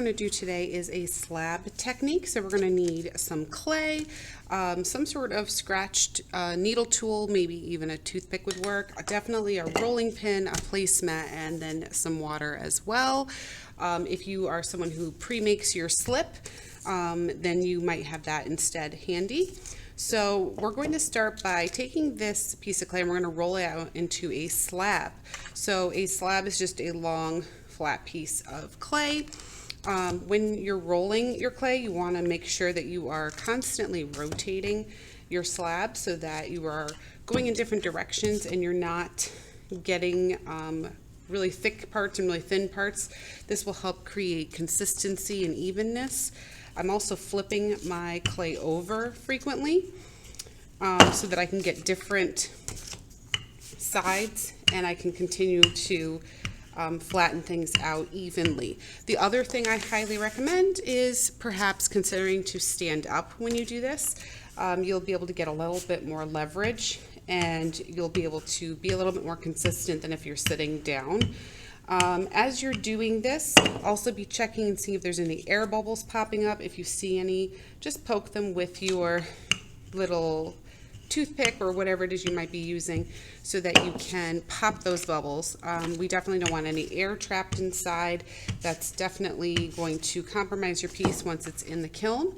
going to do today is a slab technique. So we're going to need some clay, some sort of scratched needle tool, maybe even a toothpick would work, definitely a rolling pin, a placemat, and then some water as well. If you are someone who pre-makes your slip, then you might have that instead handy. So we're going to start by taking this piece of clay and we're going to roll it out into a slab. So a slab is just a long flat piece of clay. When you're rolling your clay, you want to make sure that you are constantly rotating your slab so that you are going in different directions and you're not getting really thick parts and really thin parts. This will help create consistency and evenness. I'm also flipping my clay over frequently so that I can get different sides and I can continue to flatten things out evenly. The other thing I highly recommend is perhaps considering to stand up when you do this. You'll be able to get a little bit more leverage and you'll be able to be a little bit more consistent than if you're sitting down. As you're doing this, also be checking and seeing if there's any air bubbles popping up. If you see any, just poke them with your little toothpick or whatever it is you might be using so that you can pop those bubbles. We definitely don't want any air trapped inside. That's definitely going to compromise your piece once it's in the kiln.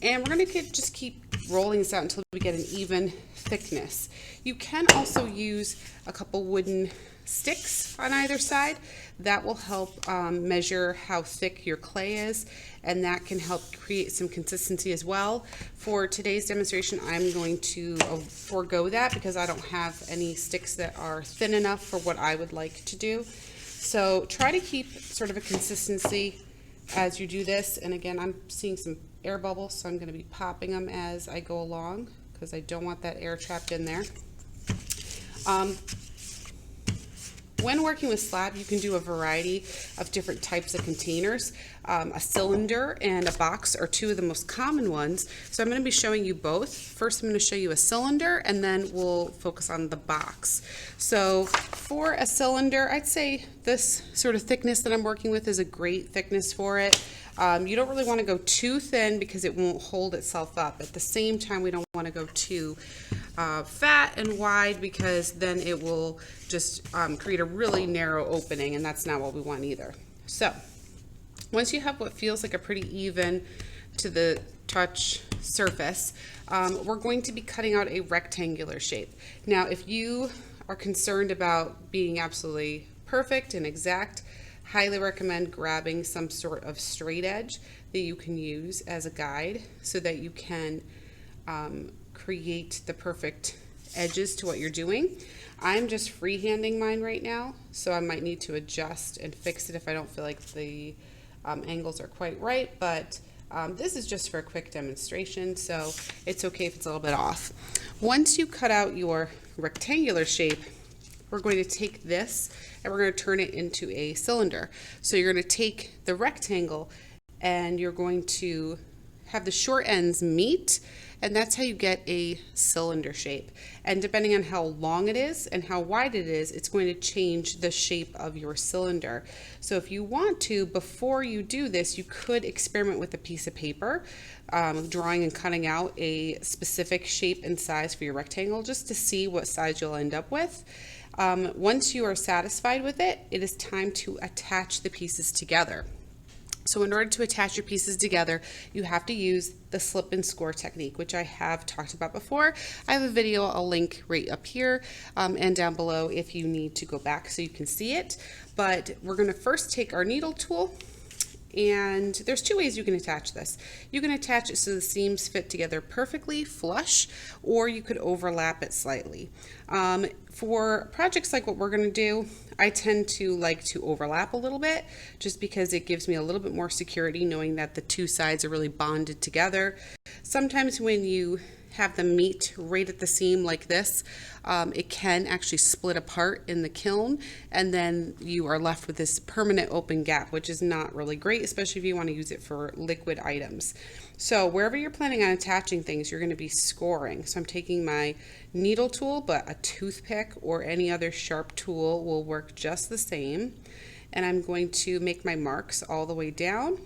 And we're going to just keep rolling this out until we get an even thickness. You can also use a couple wooden sticks on either side. That will help measure how thick your clay is, and that can help create some consistency as well. For today's demonstration, I'm going to forego that because I don't have any sticks that are thin enough for what I would like to do. So try to keep sort of a consistency as you do this. And again, I'm seeing some air bubbles, so I'm going to be popping them as I go along because I don't want that air trapped in there. When working with slab, you can do a variety of different types of containers. A cylinder and a box are two of the most common ones. So I'm going to be showing you both. First, I'm going to show you a cylinder and then we'll focus on the box. So for a cylinder, I'd say this sort of thickness that I'm working with is a great thickness for it. You don't really want to go too thin because it won't hold itself up. At the same time, we don't want to go too fat and wide because then it will just create a really narrow opening, and that's not what we want either. So once you have what feels like a pretty even to the touch surface, we're going to be cutting out a rectangular shape. Now, if you are concerned about being absolutely perfect and exact, highly recommend grabbing some sort of straight edge that you can use as a guide so that you can create the perfect edges to what you're doing. I'm just freehanding mine right now, so I might need to adjust and fix it if I don't feel like the angles are quite right, but this is just for a quick demonstration, so it's okay if it's a little bit off. Once you cut out your rectangular shape, we're going to take this and we're going to turn it into a cylinder. So you're going to take the rectangle and you're going to have the short ends meet, and that's how you get a cylinder shape. And depending on how long it is and how wide it is, it's going to change the shape of your cylinder. So if you want to, before you do this, you could experiment with a piece of paper, drawing and cutting out a specific shape and size for your rectangle just to see what size you'll end up with. Once you are satisfied with it, it is time to attach the pieces together. So in order to attach your pieces together, you have to use the slip and score technique, which I have talked about before. I have a video I'll link right up here and down below if you need to go back so you can see it. But we're going to first take our needle tool, and there's two ways you can attach this. You can attach it so the seams fit together perfectly flush, or you could overlap it slightly. For projects like what we're going to do, I tend to like to overlap a little bit just because it gives me a little bit more security knowing that the two sides are really bonded together. Sometimes when you have them meet right at the seam like this, it can actually split apart in the kiln, and then you are left with this permanent open gap, which is not really great, especially if you want to use it for liquid items. So wherever you're planning on attaching things, you're going to be scoring. So I'm taking my needle tool, but a toothpick or any other sharp tool will work just the same. and I'm going to make my marks all the way down.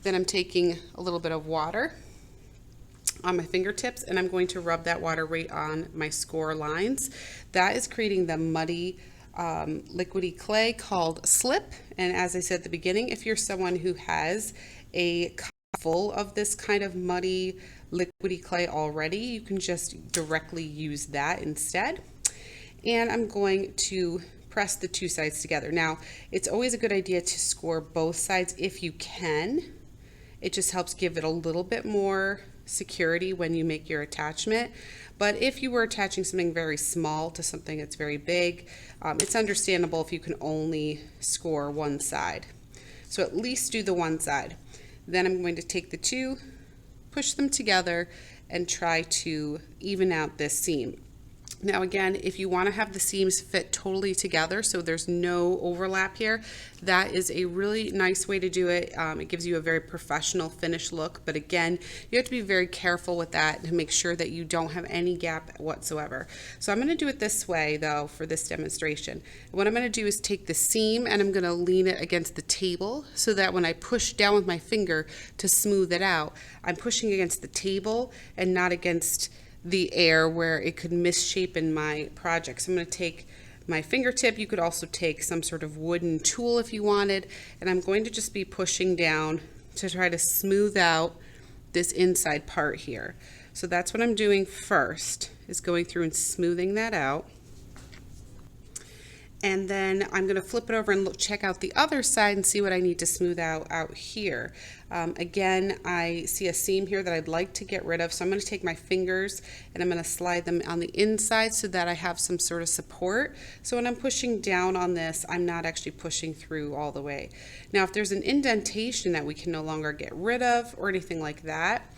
Then I'm taking a little bit of water on my fingertips, and I'm going to rub that water right on my score lines. That is creating the muddy, liquidy clay called Slip. And as I said at the beginning, if you're someone who has a cup full of this kind of muddy, liquidy clay already, you can just directly use that instead. And I'm going to press the two sides together. Now, it's always a good idea to score both sides if you can. It just helps give it a little bit more security when you make your attachment. But if you were attaching something very small to something that's very big, it's understandable if you can only score one side. So at least do the one side. Then I'm going to take the two, push them together, and try to even out this seam. Now again, if you want to have the seams fit totally together so there's no overlap here, that is a really nice way to do it. It gives you a very professional finished look, but again, you have to be very careful with that to make sure that you don't have any gap whatsoever. So I'm going to do it this way though for this demonstration. What I'm going to do is take the seam and I'm going to lean it against the table so that when I push down with my finger to smooth it out, I'm pushing against the table and not against the air where it could misshapen my project. So I'm going to take my fingertip. You could also take some sort of wooden tool if you wanted, and I'm going to just be pushing down to try to smooth out this inside part here. So that's what I'm doing first, is going through and smoothing that out. And then I'm going to flip it over and check out the other side and see what I need to smooth out here. Again, I see a seam here that I'd like to get rid of, so I'm going to take my fingers and I'm going to slide them on the inside so that I have some sort of support. So when I'm pushing down on this, I'm not actually pushing through all the way. Now, if there's an indentation that we can no longer get rid of or anything like that,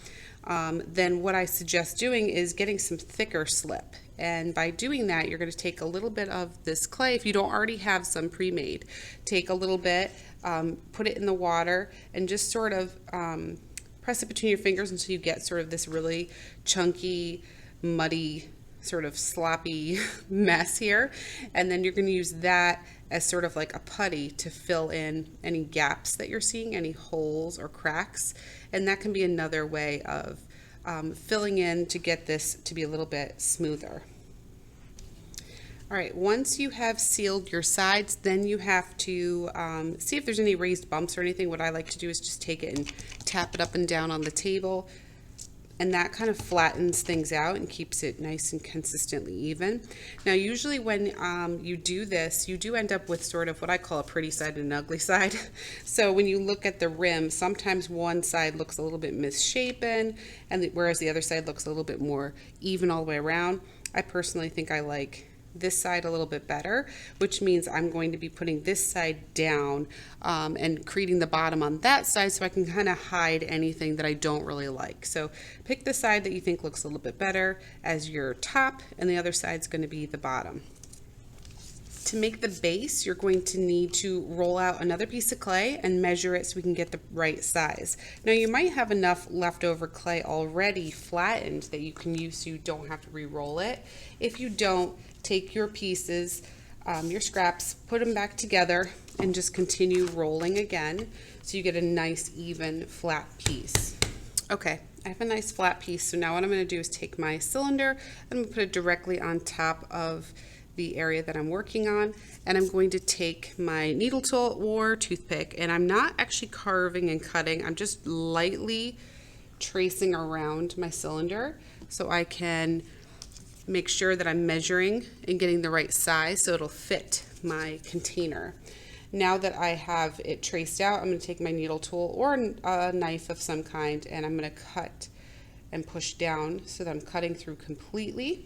then what I suggest doing is getting some thicker slip. And by doing that, you're going to take a little bit of this clay, if you don't already have some pre-made, take a little bit, put it in the water, and just sort of press it between your fingers until you get sort of this really chunky, muddy, sort of sloppy mess here. And then you're going to use that as sort of like a putty to fill in any gaps that you're seeing, any holes or cracks. And that can be another way of filling in to get this to be a little bit smoother. All right, once you have sealed your sides, then you have to see if there's any raised bumps or anything. What I like to do is just take it and tap it up and down on the table, and that kind of flattens things out and keeps it nice and consistently even. Now, usually when you do this, you do end up with sort of what I call a pretty side and an ugly side. So when you look at the rim, sometimes one side looks a little bit misshapen, and whereas the other side looks a little bit more even all the way around. I personally think I like this side a little bit better, which means I'm going to be putting this side down and creating the bottom on that side so I can kind of hide anything that I don't really like. So pick the side that you think looks a little bit better as your top, and the other side's going to be the bottom. To make the base, you're going to need to roll out another piece of clay and measure it so we can get the right size. Now, you might have enough leftover clay already flattened that you can use so you don't have to re-roll it. If you don't, take your pieces, your scraps, put them back together, and just continue rolling again so you get a nice, even, flat piece. Okay, I have a nice flat piece, so now what I'm going to do is take my cylinder and I'm going to put it directly on top of the area that I'm working on, and I'm going to take my needle tool or toothpick, and I'm not actually carving and cutting, I'm just lightly tracing around my cylinder so I can make sure that I'm measuring and getting the right size so it'll fit my container. Now that I have it traced out, I'm going to take my needle tool or a knife of some kind, and I'm going to cut and push down so that I'm cutting through completely.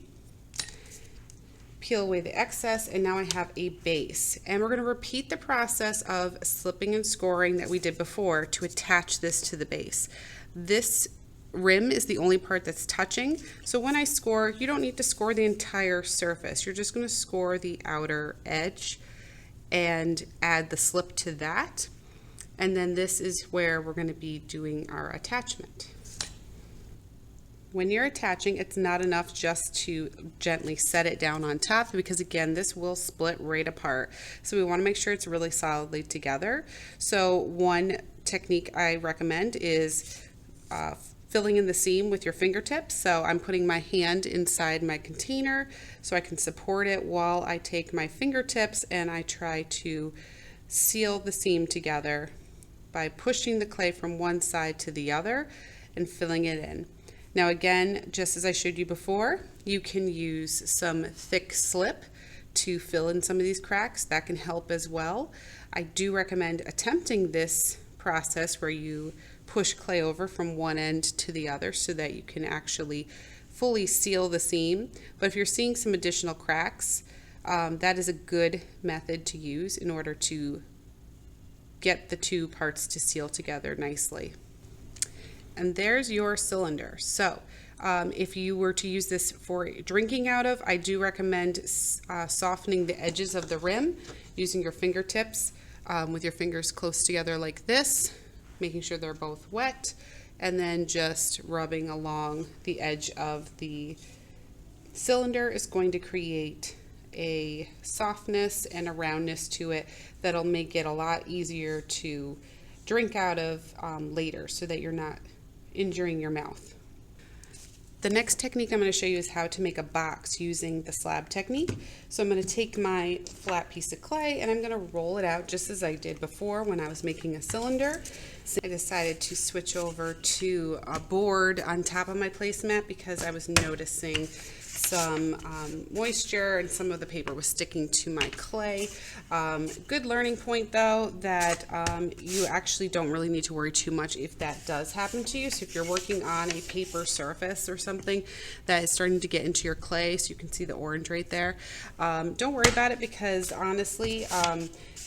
Peel away the excess, and now I have a base. And we're going to repeat the process of slipping and scoring that we did before to attach this to the base. This rim is the only part that's touching, so when I score, you don't need to score the entire surface. You're just going to score the outer edge and add the slip to that, and then this is where we're going to be doing our attachment. when you're attaching, it's not enough just to gently set it down on top, because again, this will split right apart. So we want to make sure it's really solidly together. So one technique I recommend is filling in the seam with your fingertips. So I'm putting my hand inside my container so I can support it while I take my fingertips and I try to seal the seam together by pushing the clay from one side to the other and filling it in. Now again, just as I showed you before, you can use some thick slip to fill in some of these cracks. That can help as well. I do recommend attempting this process where you push clay over from one end to the other so that you can actually fully seal the seam. But if you're seeing some additional cracks, that is a good method to use in order to get the two parts to seal together nicely. And there's your cylinder. So if you were to use this for drinking out of, I do recommend softening the edges of the rim using your fingertips with your fingers close together like this, making sure they're both wet, and then just rubbing along the edge of the cylinder is going to create a softness and a roundness to it that'll make it a lot easier to drink out of later, so that you're not injuring your mouth. The next technique I'm going to show you is how to make a box using the slab technique. So I'm going to take my flat piece of clay and I'm going to roll it out just as I did before when I was making a cylinder. So I decided to switch over to a board on top of my placemat because I was noticing some moisture and some of the paper was sticking to my clay. Good learning point though, that you actually don't really need to worry too much if that does happen to you. So if you're working on a paper surface or something that is starting to get into your clay, so you can see the orange right there, don't worry about it, because honestly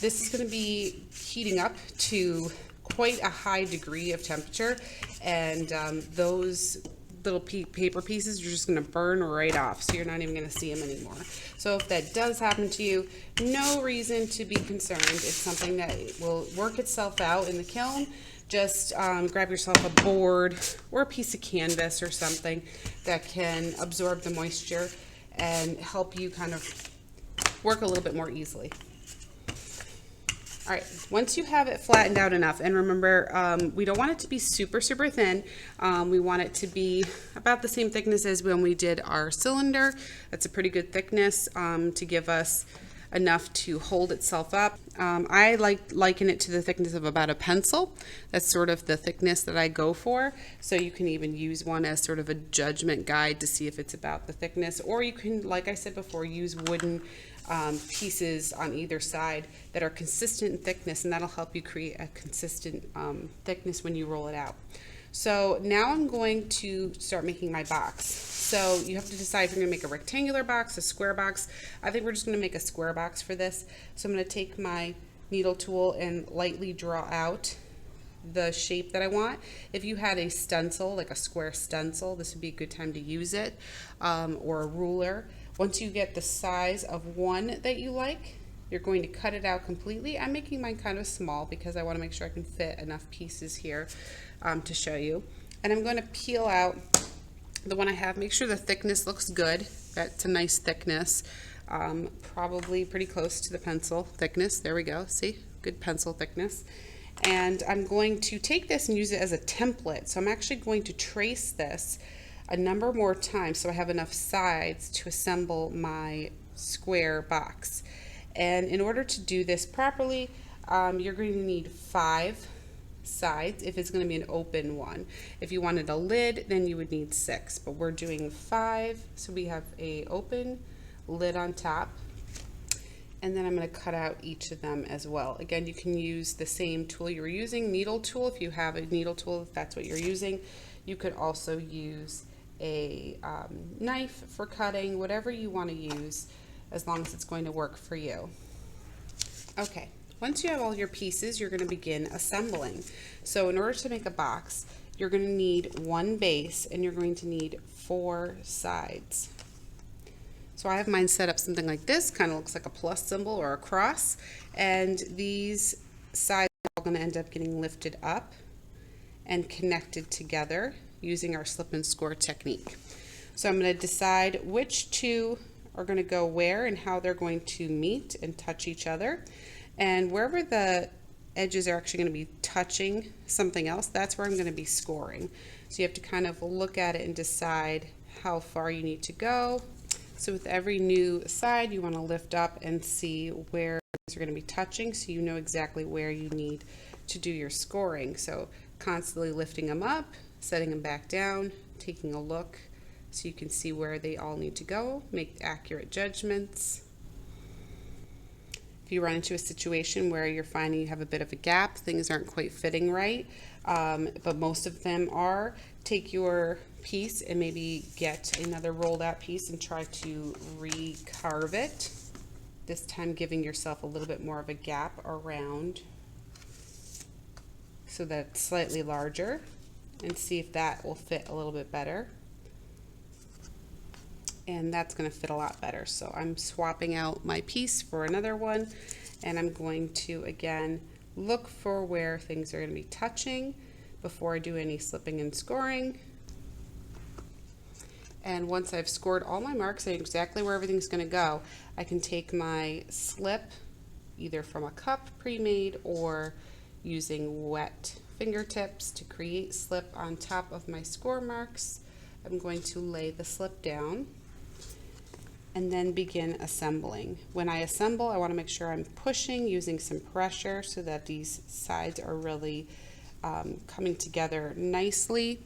this is going to be heating up to quite a high degree of temperature, and those little paper pieces are just going to burn right off, so you're not even going to see them anymore. So if that does happen to you, no reason to be concerned. It's something that will work itself out in the kiln. Just grab yourself a board or a piece of canvas or something that can absorb the moisture and help you kind of work a little bit more easily. All right, once you have it flattened out enough, and remember, we don't want it to be super, super thin. We want it to be about the same thickness as when we did our cylinder. That's a pretty good thickness to give us enough to hold itself up. I liken it to the thickness of about a pencil. That's sort of the thickness that I go for. So you can even use one as sort of a judgment guide to see if it's about the thickness, or you can, like I said before, use wooden pieces on either side that are consistent in thickness, and that'll help you create a consistent thickness when you roll it out. So now I'm going to start making my box. So you have to decide if you're going to make a rectangular box, a square box. I think we're just going to make a square box for this. So I'm going to take my needle tool and lightly draw out the shape that I want. If you had a stencil, like a square stencil, this would be a good time to use it, or a ruler. Once you get the size of one that you like, you're going to cut it out completely. I'm making mine kind of small because I want to make sure I can fit enough pieces here to show you. And I'm going to peel out the one I have. Make sure the thickness looks good. That's a nice thickness, probably pretty close to the pencil thickness. There we go. See? Good pencil thickness. And I'm going to take this and use it as a template. So I'm actually going to trace this a number more times so I have enough sides to assemble my square box. And in order to do this properly, you're going to need 5 sides if it's going to be an open one. If you wanted a lid, then you would need 6, but we're doing 5, so we have a open lid on top, and then I'm going to cut out each of them as well. Again, you can use the same tool you were using, needle tool, if you have a needle tool, if that's what you're using. You could also use a knife for cutting, whatever you want to use, as long as it's going to work for you. Okay, once you have all your pieces, you're going to begin assembling. So in order to make a box, you're going to need 1 base and you're going to need 4 sides. So I have mine set up something like this, kind of looks like a plus symbol or a cross, and these sides are all going to end up getting lifted up and connected together using our slip and score technique. So I'm going to decide which two are going to go where and how they're going to meet and touch each other. And wherever the edges are actually going to be touching something else, that's where I'm going to be scoring. So you have to kind of look at it and decide how far you need to go. So with every new side, you want to lift up and see where things are going to be touching so you know exactly where you need to do your scoring. So constantly lifting them up, setting them back down, taking a look so you can see where they all need to go, make accurate judgments. If you run into a situation where you're finding you have a bit of a gap, things aren't quite fitting right, but most of them are, take your piece and maybe get another rolled out piece and try to recarve it, this time giving yourself a little bit more of a gap around so that it's slightly larger, and see if that will fit a little bit better. And that's going to fit a lot better. So I'm swapping out my piece for another one, and I'm going to again look for where things are going to be touching before I do any slipping and scoring. And once I've scored all my marks, I know exactly where everything's going to go, I can take my slip either from a cup pre-made or using wet fingertips to create slip on top of my score marks. I'm going to lay the slip down and then begin assembling. When I assemble, I want to make sure I'm pushing using some pressure so that these sides are really coming together nicely.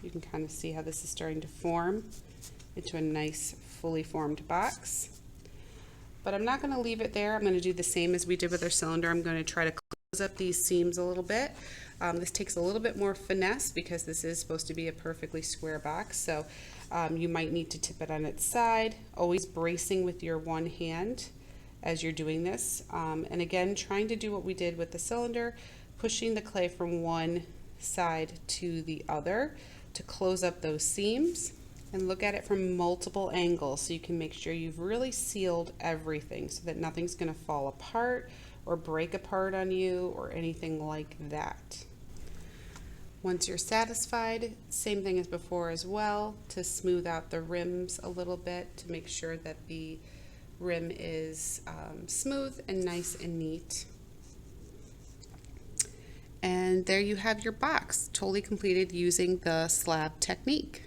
You can kind of see how this is starting to form into a nice fully formed box. But I'm not going to leave it there. I'm going to do the same as we did with our cylinder. I'm going to try to close up these seams a little bit. This takes a little bit more finesse because this is supposed to be a perfectly square box. So you might need to tip it on its side, always bracing with your one hand as you're doing this. And again, trying to do what we did with the cylinder, pushing the clay from one side to the other to close up those seams, and look at it from multiple angles so you can make sure you've really sealed everything so that nothing's going to fall apart or break apart on you or anything like that. Once you're satisfied, same thing as before as well, to smooth out the rims a little bit to make sure that the rim is smooth and nice and neat. And there you have your box, totally completed using the slab technique.